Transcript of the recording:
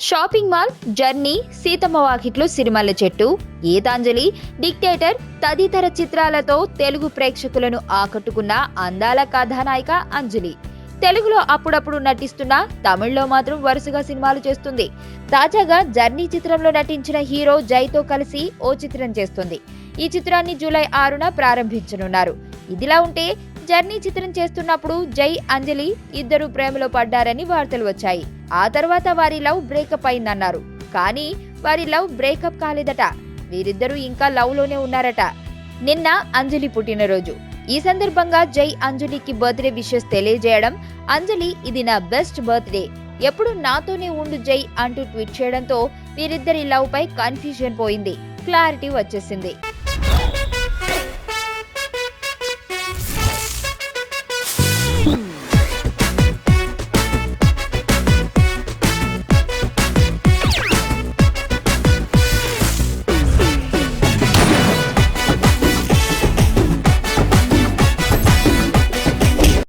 Shopping mall, journey, Seethamma వాకిట్లో సిరిమల్ల చెట్టు, Gitanjali, dictator తదితర చిత్రాలతో తెలుగు ప్రేక్షకులను ఆకట్టుకున్న అందాల కథానాయిక అంజలి. తెలుగులో అప్పుడప్పుడు నటిస్తున్నా తమిళ్లో మాత్రం వరుసగా సినిమాలు చేస్తుంది. తాజాగా జర్నీ చిత్రంలో నటించిన హీరో జైతో కలిసి ఓ చిత్రం చేస్తుంది. ఈ చిత్రాన్ని జూలై 6న ప్రారంభించనున్నారు. ఇదిలా ఉంటే జర్నీ చిత్రం చేస్తున్నప్పుడు జై, అంజలి ఇద్దరు ప్రేమలో పడ్డారని వార్తలు వచ్చాయి. ఆ తర్వాత వారి లవ్ బ్రేకప్ అయిందన్నారు. కానీ వారి లవ్ బ్రేకప్ కాలేదట. వీరిద్దరూ ఇంకా లవ్ లోనే ఉన్నారట. నిన్న అంజలి పుట్టినరోజు. ఈ సందర్భంగా జై అంజలికి బర్త్డే విషెస్ తెలియజేయడం, అంజలి ఇది నా బెస్ట్ బర్త్డే, ఎప్పుడు నాతోనే ఉండు జై అంటూ ట్వీట్ చేయడంతో వీరిద్దరి లవ్ పై కన్ఫ్యూజన్ పోయింది, క్లారిటీ వచ్చేసింది.